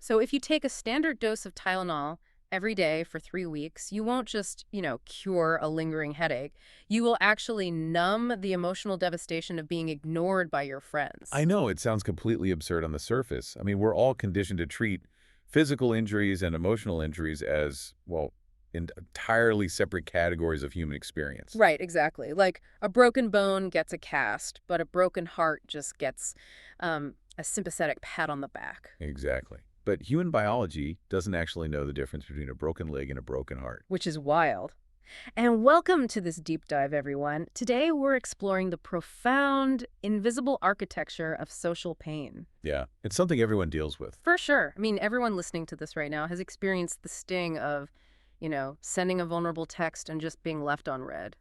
So if you take a standard dose of Tylenol every day for 3 weeks, you won't just, cure a lingering headache. You will actually numb the emotional devastation of being ignored by your I friends. know it sounds completely absurd on the surface. I mean, we're all conditioned to treat physical injuries and emotional injuries as, well, entirely separate categories of human experience. Right, exactly. Like a broken bone gets a cast, but a broken heart just gets a sympathetic pat on the back, Exactly. But human biology doesn't actually know the difference between a broken leg and a broken heart. which is wild. And welcome to this deep dive, everyone. Today we're exploring the profound, invisible architecture of social pain. Yeah, it's something everyone deals with. For sure. I mean, everyone listening to this right now has experienced the sting of, sending a vulnerable text and just being left on red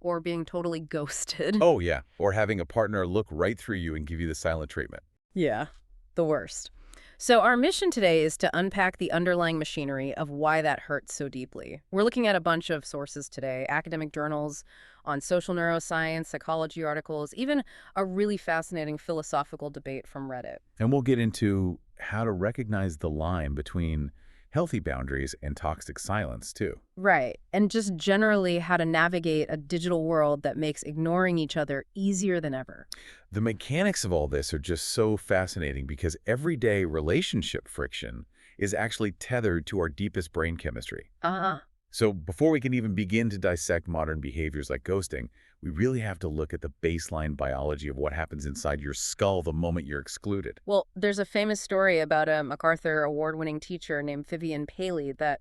or being totally ghosted. Oh, yeah. Or having a partner look right through you and give you the silent treatment. Yeah, the worst. So our mission today is to unpack the underlying machinery of why that hurts so deeply. We're looking at a bunch of sources today, academic journals on social neuroscience, psychology articles, even a really fascinating philosophical debate from Reddit. And we'll get into how to recognize the line between healthy boundaries and toxic silence, too. Right. And just generally how to navigate a digital world that makes ignoring each other easier than ever. The mechanics of all this are just so fascinating because everyday relationship friction is actually tethered to our deepest brain chemistry. Uh-huh. So before we can even begin to dissect modern behaviors like ghosting, we really have to look at the baseline biology of what happens inside your skull the moment you're excluded. Well, there's a famous story about a MacArthur award-winning teacher named Vivian Paley that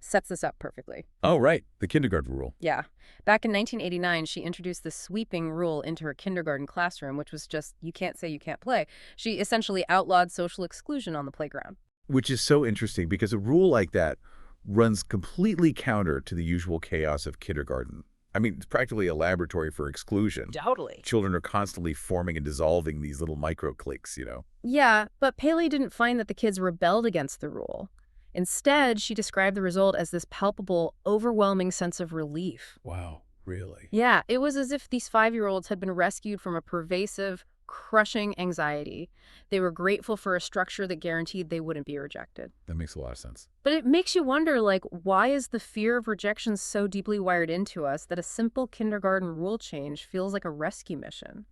sets this up perfectly. Oh, right, the kindergarten rule. Yeah. Back in 1989, she introduced the sweeping rule into her kindergarten classroom, which was just, you can't say you can't play. She essentially outlawed social exclusion on the playground. Which is so interesting because a rule like that runs completely counter to the usual chaos of kindergarten. I mean, it's practically a laboratory for exclusion. Totally. Children are constantly forming and dissolving these little micro cliques. Yeah, but Paley didn't find that the kids rebelled against the rule. Instead, she described the result as this palpable, overwhelming sense of relief. Wow, really? Yeah, it was as if these 5-year-olds had been rescued from a pervasive, crushing anxiety. They were grateful for a structure that guaranteed they wouldn't be rejected. That makes a lot of sense. But it makes you wonder, like, why is the fear of rejection so deeply wired into us that a simple kindergarten rule change feels like a rescue mission?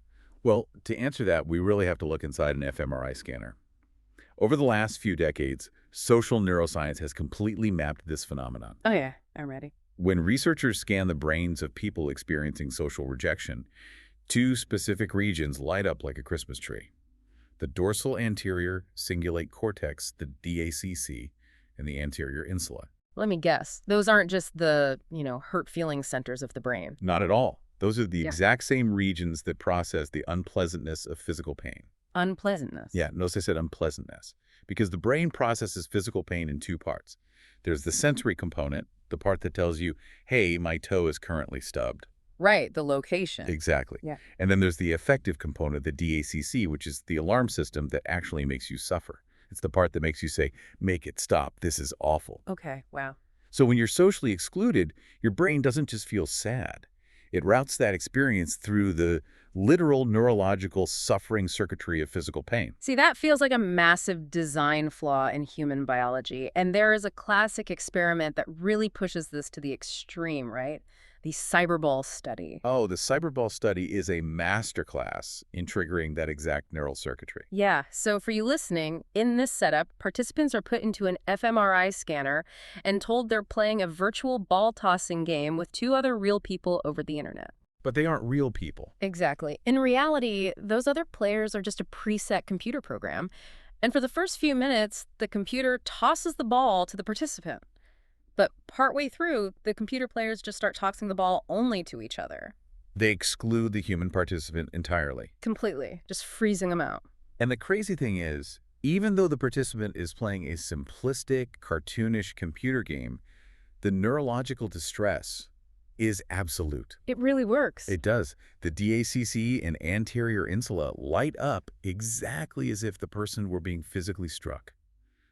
Well, to answer that, we really have to look inside an fMRI scanner. Over the last few decades, social neuroscience has completely mapped this phenomenon. Oh yeah, I'm ready. When researchers scan the brains of people experiencing social rejection, two specific regions light up like a Christmas tree. The dorsal anterior cingulate cortex, the DACC, and the anterior insula. Let me guess. Those aren't just the, hurt feeling centers of the brain. Not at all. Those are the Yeah. exact same regions that process the unpleasantness of physical pain. Unpleasantness. Yeah, notice I said unpleasantness. Because the brain processes physical pain in two parts. There's the sensory component, the part that tells you, hey, my toe is currently stubbed. Right, the location. Exactly. Yeah. And then there's the affective component, the DACC, which is the alarm system that actually makes you suffer. It's the part that makes you say, make it stop, this is awful. Okay, wow. So when you're socially excluded, your brain doesn't just feel sad. It routes that experience through the literal neurological suffering circuitry of physical pain. See, that feels like a massive design flaw in human biology. And there is a classic experiment that really pushes this to the extreme, right? The Cyberball study. Oh, the Cyberball study is a masterclass in triggering that exact neural circuitry. Yeah, so for you listening, in this setup, participants are put into an fMRI scanner and told they're playing a virtual ball tossing game with two other real people over the internet. But they aren't real people. Exactly. In reality, those other players are just a preset computer program. And for the first few minutes, the computer tosses the ball to the participant. But partway through, the computer players just start tossing the ball only to each other. They exclude the human participant entirely. Completely. Just freezing them out. And the crazy thing is, even though the participant is playing a simplistic, cartoonish computer game, the neurological distress is absolute. It really works. It does. The DACC and anterior insula light up exactly as if the person were being physically struck.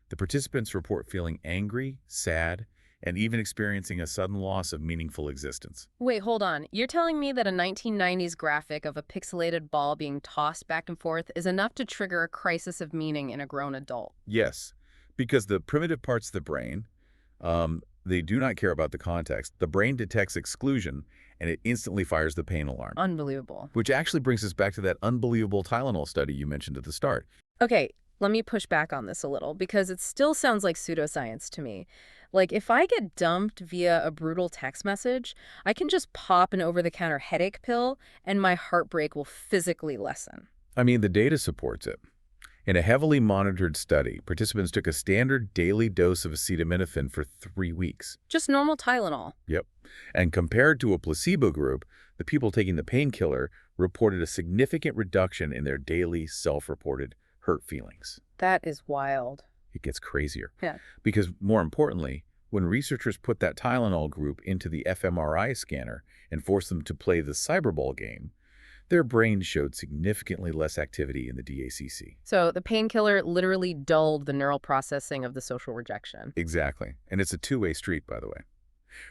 The participants report feeling angry, sad, and even experiencing a sudden loss of meaningful existence. Wait, hold on. You're telling me that a 1990s graphic of a pixelated ball being tossed back and forth is enough to trigger a crisis of meaning in a grown adult? Yes, Because the primitive parts of the brain, they do not care about the context. The brain detects exclusion, and it instantly fires the pain alarm. Unbelievable. Which actually brings us back to that unbelievable Tylenol study you mentioned at the start. Okay, let me push back on this a little because it still sounds like pseudoscience to me. Like, if I get dumped via a brutal text message, I can just pop an over-the-counter headache pill and my heartbreak will physically lessen. I mean, the data supports it. In a heavily monitored study, participants took a standard daily dose of acetaminophen for 3 weeks. Just normal Tylenol. Yep. And compared to a placebo group, the people taking the painkiller reported a significant reduction in their daily self-reported hurt feelings. That is wild. It gets crazier. Yeah. Because more importantly, when researchers put that Tylenol group into the fMRI scanner and forced them to play the cyberball game, their brains showed significantly less activity in the DACC. So the painkiller literally dulled the neural processing of the social rejection. Exactly. And it's a two-way street, by the way.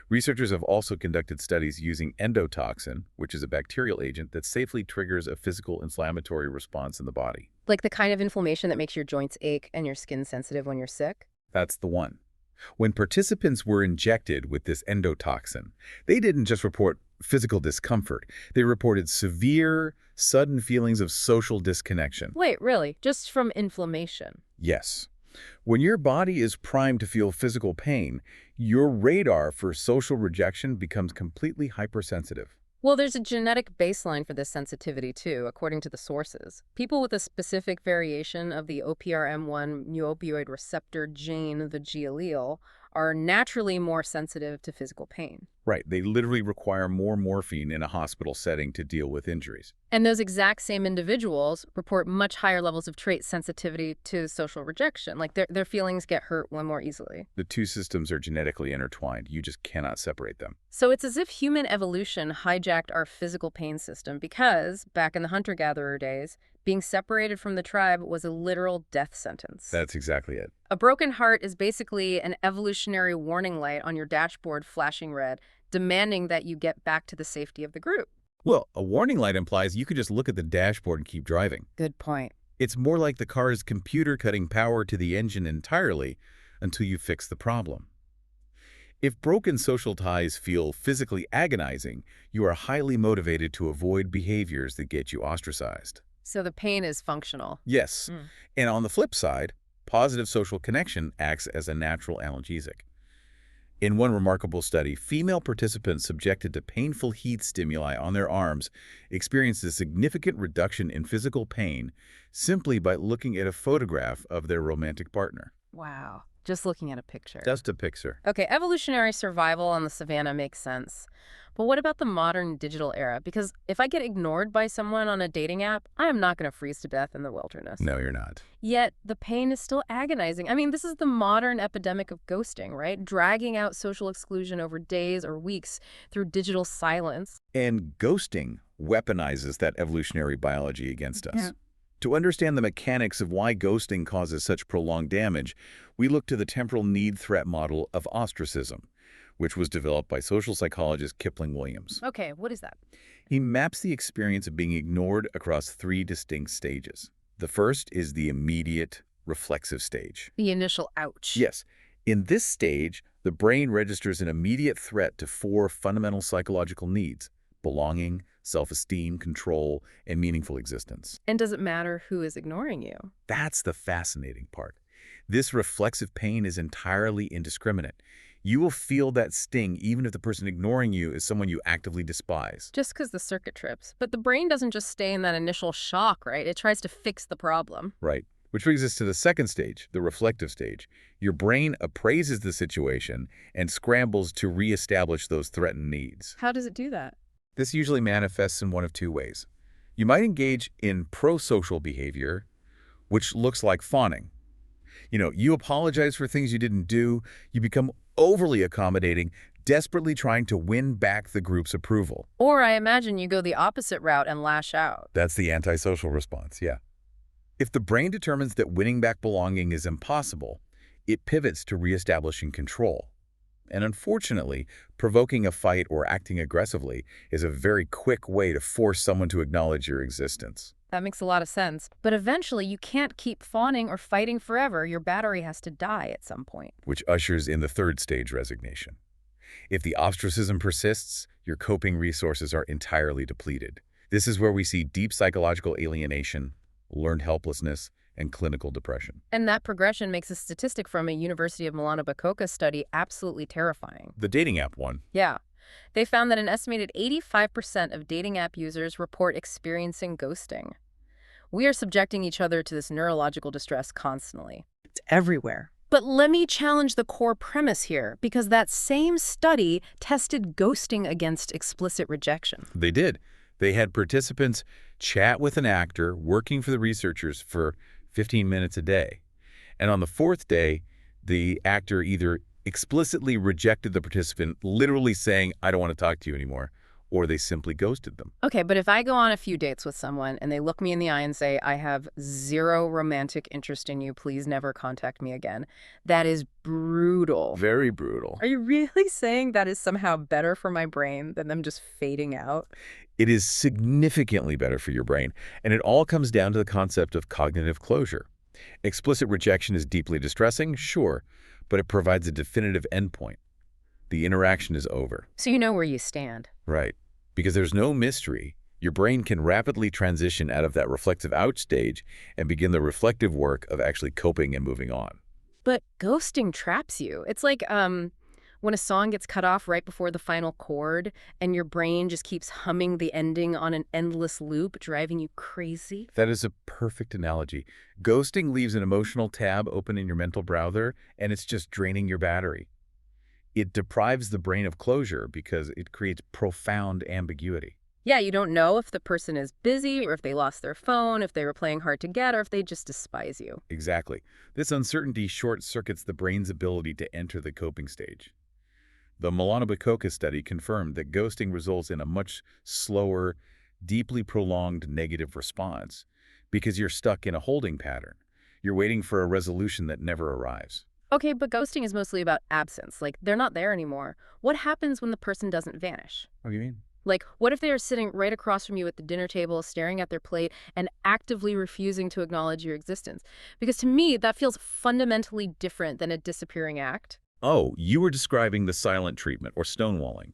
Researchers have also conducted studies using endotoxin, which is a bacterial agent that safely triggers a physical inflammatory response in the body. Like the kind of inflammation that makes your joints ache and your skin sensitive when you're sick? That's the one. When participants were injected with this endotoxin, they didn't just report physical discomfort. They reported severe, sudden feelings of social disconnection. Wait, really? Just from inflammation? Yes. When your body is primed to feel physical pain, your radar for social rejection becomes completely hypersensitive. Well, there's a genetic baseline for this sensitivity, too, according to the sources. People with a specific variation of the OPRM1 mu-opioid receptor gene, the G allele, are naturally more sensitive to physical pain. Right, they literally require more morphine in a hospital setting to deal with injuries. And those exact same individuals report much higher levels of trait sensitivity to social rejection. Like their feelings get hurt one more easily. The two systems are genetically intertwined. You just cannot separate them. So it's as if human evolution hijacked our physical pain system because, back in the hunter-gatherer days, being separated from the tribe was a literal death sentence. That's exactly it. A broken heart is basically an evolutionary warning light on your dashboard flashing red, demanding that you get back to the safety of the group. Well, a warning light implies you could just look at the dashboard and keep driving. Good point. It's more like the car's computer cutting power to the engine entirely until you fix the problem. If broken social ties feel physically agonizing, you are highly motivated to avoid behaviors that get you ostracized. So the pain is functional. Yes. And on the flip side, positive social connection acts as a natural analgesic. In one remarkable study, female participants subjected to painful heat stimuli on their arms experienced a significant reduction in physical pain simply by looking at a photograph of their romantic partner. Wow. Just looking at a picture. Just a picture. Okay, evolutionary survival on the savannah makes sense. But what about the modern digital era? Because if I get ignored by someone on a dating app, I am not going to freeze to death in the wilderness. No, you're not. Yet the pain is still agonizing. I mean, this is the modern epidemic of ghosting, right? Dragging out social exclusion over days or weeks through digital silence. And ghosting weaponizes that evolutionary biology against us. Yeah. To understand the mechanics of why ghosting causes such prolonged damage, we look to the temporal need-threat model of ostracism, which was developed by social psychologist Kipling Williams. Okay, what is that? He maps the experience of being ignored across 3 distinct stages. The first is the immediate reflexive stage. The initial ouch. Yes. In this stage, the brain registers an immediate threat to 4 fundamental psychological needs: belonging, self-esteem, control, and meaningful existence. And does it matter who is ignoring you? That's the fascinating part. This reflexive pain is entirely indiscriminate. You will feel that sting even if the person ignoring you is someone you actively despise. Just because the circuit trips. But the brain doesn't just stay in that initial shock, right? It tries to fix the problem. Right. Which brings us to the second stage, the reflective stage. Your brain appraises the situation and scrambles to reestablish those threatened needs. How does it do that? This usually manifests in one of 2 ways. You might engage in pro-social behavior, which looks like fawning. You apologize for things you didn't do. You become overly accommodating, desperately trying to win back the group's approval. Or I imagine you go the opposite route and lash out. That's the antisocial response, yeah. If the brain determines that winning back belonging is impossible, it pivots to reestablishing control. And unfortunately, provoking a fight or acting aggressively is a very quick way to force someone to acknowledge your existence. That makes a lot of sense. But eventually, you can't keep fawning or fighting forever. Your battery has to die at some point. which ushers in the third stage, resignation. If the ostracism persists, your coping resources are entirely depleted. This is where we see deep psychological alienation, learned helplessness, and clinical depression. And that progression makes a statistic from a University of Milano Bicocca study absolutely terrifying. The dating app one. Yeah. They found that an estimated 85% of dating app users report experiencing ghosting. We are subjecting each other to this neurological distress constantly. It's everywhere. But let me challenge the core premise here, because that same study tested ghosting against explicit rejection. They did. They had participants chat with an actor working for the researchers for 15 minutes a day. And on the fourth day, the actor either explicitly rejected the participant, literally saying, "I don't want to talk to you anymore," or they simply ghosted them. Okay, but if I go on a few dates with someone and they look me in the eye and say, "I have zero romantic interest in you, please never contact me again," that is brutal. Very brutal. Are you really saying that is somehow better for my brain than them just fading out? It is significantly better for your brain, and it all comes down to the concept of cognitive closure. Explicit rejection is deeply distressing, sure, but it provides a definitive endpoint. The interaction is over. So you know where you stand. Right. Because there's no mystery, your brain can rapidly transition out of that reflective ouch stage and begin the reflective work of actually coping and moving on. But ghosting traps you. It's like when a song gets cut off right before the final chord and your brain just keeps humming the ending on an endless loop, driving you crazy. That is a perfect analogy. Ghosting leaves an emotional tab open in your mental browser, and it's just draining your battery. It deprives the brain of closure because it creates profound ambiguity. Yeah, you don't know if the person is busy or if they lost their phone, if they were playing hard to get, or if they just despise you. Exactly. This uncertainty short-circuits the brain's ability to enter the coping stage. The Milano Bicocca study confirmed that ghosting results in a much slower, deeply prolonged negative response because you're stuck in a holding pattern. You're waiting for a resolution that never arrives. Okay, but ghosting is mostly about absence. Like, they're not there anymore. What happens when the person doesn't vanish? What do you mean? Like, what if they are sitting right across from you at the dinner table, staring at their plate, and actively refusing to acknowledge your existence? Because to me, that feels fundamentally different than a disappearing act. Oh, you were describing the silent treatment or stonewalling.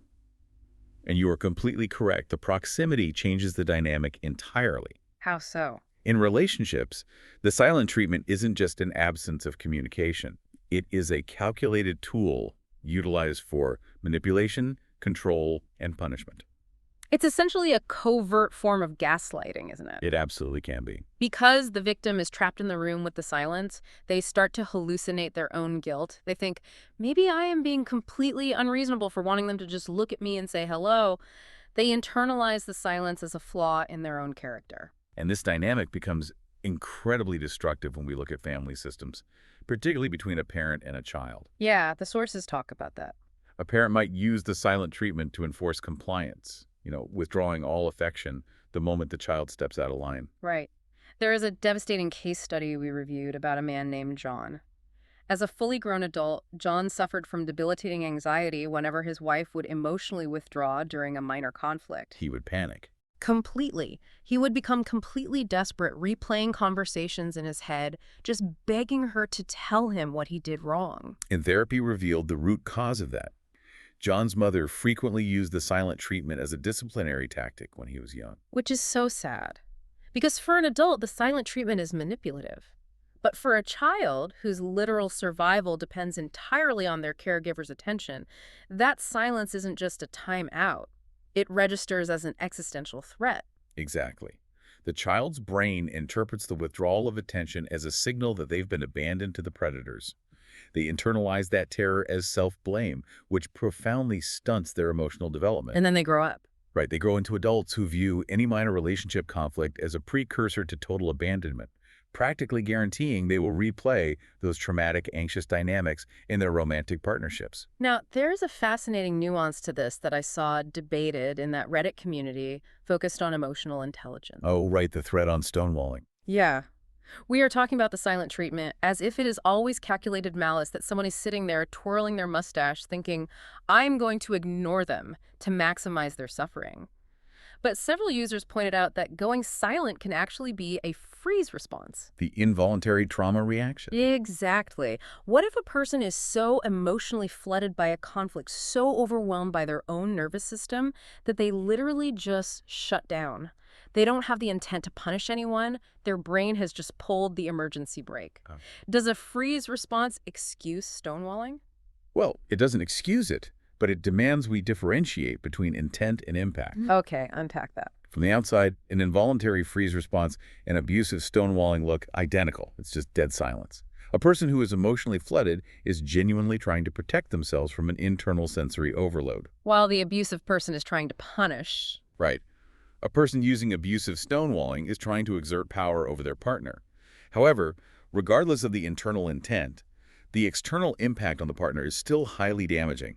And you are completely correct. The proximity changes the dynamic entirely. How so? In relationships, the silent treatment isn't just an absence of communication. It is a calculated tool utilized for manipulation, control, and punishment. It's essentially a covert form of gaslighting, isn't it? It absolutely can be. Because the victim is trapped in the room with the silence, they start to hallucinate their own guilt. They think, maybe I am being completely unreasonable for wanting them to just look at me and say hello. They internalize the silence as a flaw in their own character. And this dynamic becomes incredibly destructive when we look at family systems, particularly between a parent and a child. Yeah, the sources talk about that. A parent might use the silent treatment to enforce compliance, withdrawing all affection the moment the child steps out of line. Right. There is a devastating case study we reviewed about a man named John. As a fully grown adult, John suffered from debilitating anxiety whenever his wife would emotionally withdraw during a minor conflict. He would panic. Completely. He would become completely desperate, replaying conversations in his head, just begging her to tell him what he did wrong. And therapy revealed the root cause of that. John's mother frequently used the silent treatment as a disciplinary tactic when he was young. Which is so sad. Because for an adult, the silent treatment is manipulative. But for a child whose literal survival depends entirely on their caregiver's attention, that silence isn't just a time out. It registers as an existential threat. Exactly. The child's brain interprets the withdrawal of attention as a signal that they've been abandoned to the predators. They internalize that terror as self-blame, which profoundly stunts their emotional development. And then they grow up. Right, they grow into adults who view any minor relationship conflict as a precursor to total abandonment, practically guaranteeing they will replay those traumatic, anxious dynamics in their romantic partnerships. Now, there's a fascinating nuance to this that I saw debated in that Reddit community focused on emotional intelligence. Oh, right, the thread on stonewalling. Yeah. We are talking about the silent treatment as if it is always calculated malice, that someone is sitting there twirling their mustache thinking, I'm going to ignore them to maximize their suffering. But several users pointed out that going silent can actually be a freeze response. The involuntary trauma reaction. Exactly. What if a person is so emotionally flooded by a conflict, so overwhelmed by their own nervous system, that they literally just shut down? They don't have the intent to punish anyone. Their brain has just pulled the emergency brake. Oh. Does a freeze response excuse stonewalling? Well, it doesn't excuse it, but it demands we differentiate between intent and impact. Okay, unpack that. From the outside, an involuntary freeze response and abusive stonewalling look identical. It's just dead silence. A person who is emotionally flooded is genuinely trying to protect themselves from an internal sensory overload. While the abusive person is trying to punish. Right. A person using abusive stonewalling is trying to exert power over their partner. However, regardless of the internal intent, the external impact on the partner is still highly damaging.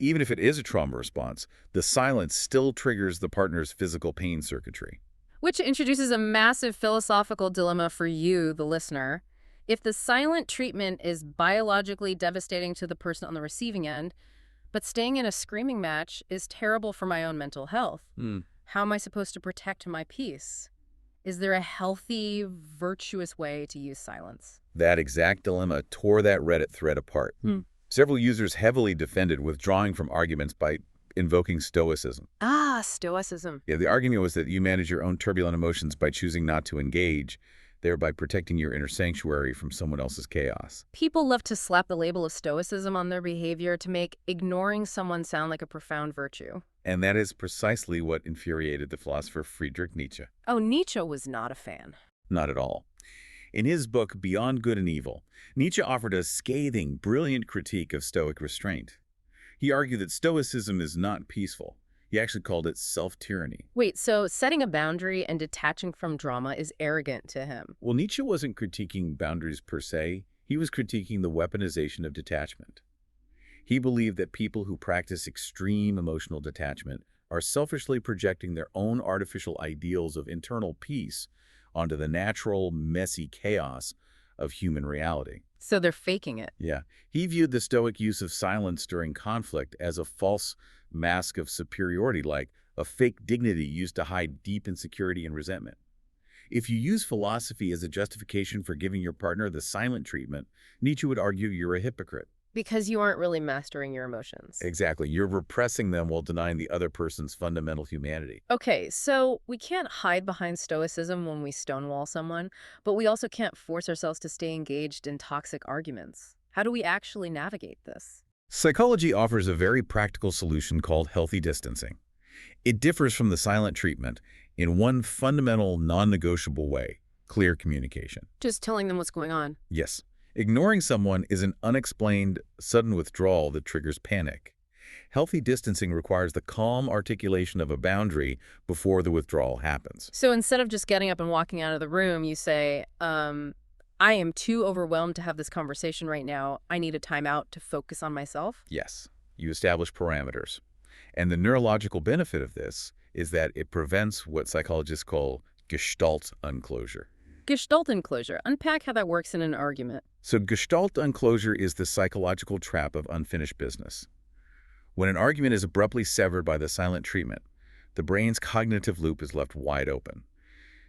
Even if it is a trauma response, the silence still triggers the partner's physical pain circuitry. Which introduces a massive philosophical dilemma for you, the listener. If the silent treatment is biologically devastating to the person on the receiving end, but staying in a screaming match is terrible for my own mental health, how am I supposed to protect my peace? Is there a healthy, virtuous way to use silence? That exact dilemma tore that Reddit thread apart. Several users heavily defended withdrawing from arguments by invoking stoicism. Ah, stoicism. Yeah, the argument was that you manage your own turbulent emotions by choosing not to engage, thereby protecting your inner sanctuary from someone else's chaos. People love to slap the label of stoicism on their behavior to make ignoring someone sound like a profound virtue. And that is precisely what infuriated the philosopher Friedrich Nietzsche. Oh, Nietzsche was not a fan. Not at all. In his book, Beyond Good and Evil, Nietzsche offered a scathing, brilliant critique of Stoic restraint. He argued that Stoicism is not peaceful. He actually called it self-tyranny. Wait, so setting a boundary and detaching from drama is arrogant to him. Well, Nietzsche wasn't critiquing boundaries per se. He was critiquing the weaponization of detachment. He believed that people who practice extreme emotional detachment are selfishly projecting their own artificial ideals of internal peace onto the natural, messy chaos of human reality. So they're faking it. Yeah. He viewed the Stoic use of silence during conflict as a false mask of superiority, like a fake dignity used to hide deep insecurity and resentment. If you use philosophy as a justification for giving your partner the silent treatment, Nietzsche would argue you're a hypocrite. Because you aren't really mastering your emotions. Exactly. You're repressing them while denying the other person's fundamental humanity. Okay, so we can't hide behind stoicism when we stonewall someone, but we also can't force ourselves to stay engaged in toxic arguments. How do we actually navigate this? Psychology offers a very practical solution called healthy distancing. It differs from the silent treatment in one fundamental, non-negotiable way: clear communication. Just telling them what's going on. Yes. Ignoring someone is an unexplained, sudden withdrawal that triggers panic. Healthy distancing requires the calm articulation of a boundary before the withdrawal happens. So instead of just getting up and walking out of the room, you say, I am too overwhelmed to have this conversation right now. I need a timeout to focus on myself. Yes, you establish parameters. And the neurological benefit of this is that it prevents what psychologists call gestalt unclosure. Gestalt enclosure. Unpack how that works in an argument. So gestalt unclosure is the psychological trap of unfinished business. When an argument is abruptly severed by the silent treatment, the brain's cognitive loop is left wide open.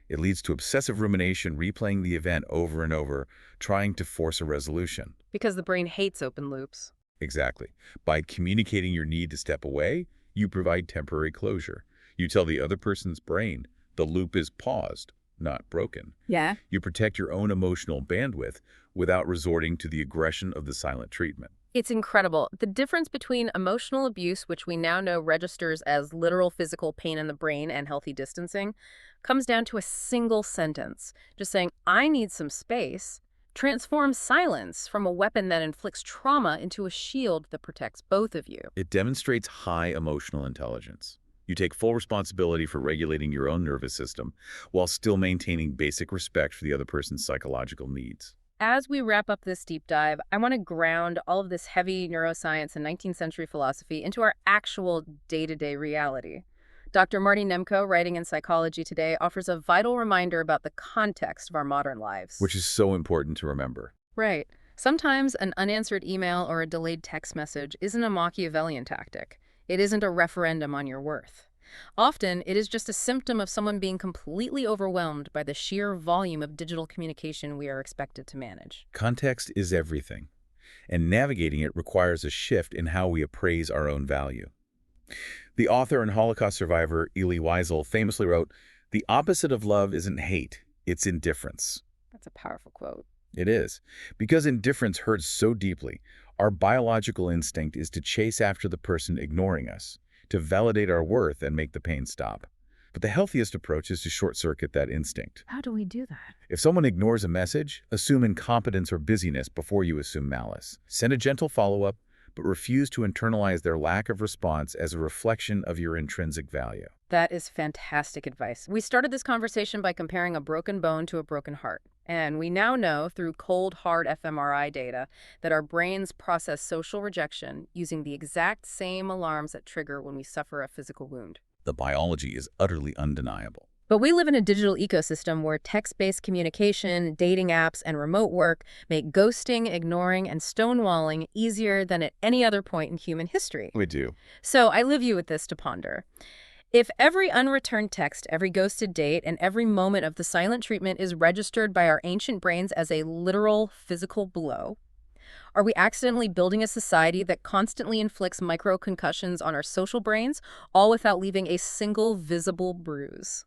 It leads to obsessive rumination, replaying the event over and over, trying to force a resolution. Because the brain hates open loops. Exactly. By communicating your need to step away, you provide temporary closure. You tell the other person's brain the loop is paused, not broken. Yeah. You protect your own emotional bandwidth without resorting to the aggression of the silent treatment. It's incredible. The difference between emotional abuse, which we now know registers as literal physical pain in the brain, and healthy distancing, comes down to a single sentence. Just saying, I need some space, transforms silence from a weapon that inflicts trauma into a shield that protects both of you. It demonstrates high emotional intelligence. You take full responsibility for regulating your own nervous system while still maintaining basic respect for the other person's psychological needs. As we wrap up this deep dive, I want to ground all of this heavy neuroscience and 19th century philosophy into our actual day-to-day reality. Dr. Marty Nemko, writing in Psychology Today, offers a vital reminder about the context of our modern lives. Which is so important to remember. Right. Sometimes an unanswered email or a delayed text message isn't a Machiavellian tactic. It isn't a referendum on your worth. Often, it is just a symptom of someone being completely overwhelmed by the sheer volume of digital communication we are expected to manage. Context is everything, and navigating it requires a shift in how we appraise our own value. The author and Holocaust survivor Elie Wiesel famously wrote, "The opposite of love isn't hate, it's indifference." That's a powerful quote. It is. Because indifference hurts so deeply, our biological instinct is to chase after the person ignoring us, to validate our worth and make the pain stop. But the healthiest approach is to short-circuit that instinct. How do we do that? If someone ignores a message, assume incompetence or busyness before you assume malice. Send a gentle follow-up, but refuse to internalize their lack of response as a reflection of your intrinsic value. That is fantastic advice. We started this conversation by comparing a broken bone to a broken heart. And we now know through cold, hard fMRI data that our brains process social rejection using the exact same alarms that trigger when we suffer a physical wound. The biology is utterly undeniable. But we live in a digital ecosystem where text-based communication, dating apps, and remote work make ghosting, ignoring, and stonewalling easier than at any other point in human history. We do. So I leave you with this to ponder. If every unreturned text, every ghosted date, and every moment of the silent treatment is registered by our ancient brains as a literal physical blow, are we accidentally building a society that constantly inflicts micro-concussions on our social brains, all without leaving a single visible bruise?